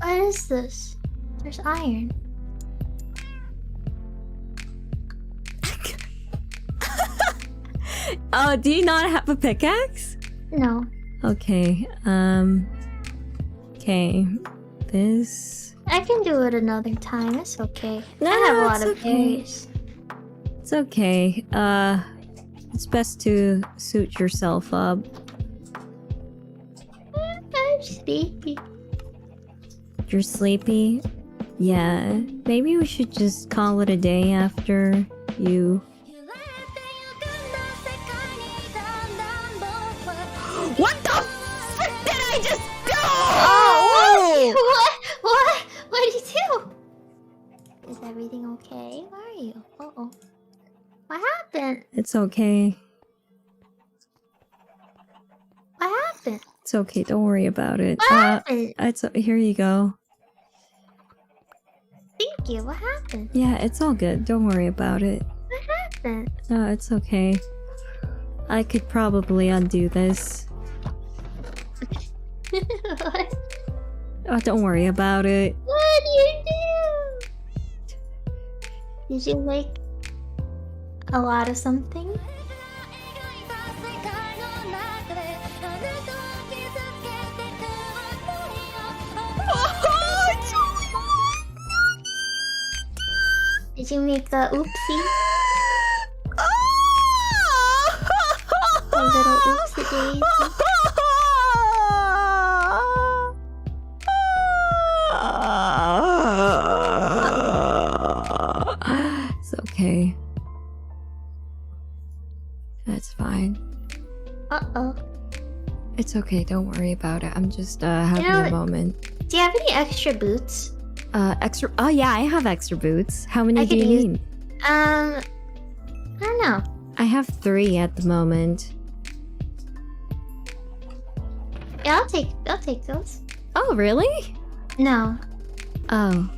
What is this? There's iron. Oh, do you not have a pickaxe? No. Okay, okay. This... I can do it another time, it's okay. No, I have a lot it's of okay. berries. It's okay. It's best to suit yourself up. I'm sleepy. You're sleepy? Yeah. Maybe we should just call it a day after you... What the frick did I just do? Oh, what did you do? Is everything okay? Where are you? Uh-oh. What happened? It's okay. What happened? It's okay, don't worry about it. What happened? Here you go. Thank you. What happened? Yeah, it's all good. Don't worry about it. What happened? No, it's okay. I could probably undo this. What? Oh, don't worry about it. What did you do? Did you make a lot of something? Did you make a oopsie? A little oopsie daisy? It's okay. That's fine. Uh-oh. It's okay, don't worry about it. I'm just having a moment. Do you have any extra boots? Extra... Oh yeah, I have extra boots. How many I do could you use- need? I don't know. I have 3 at the moment. Yeah, I'll take those. Oh, really? No. Oh.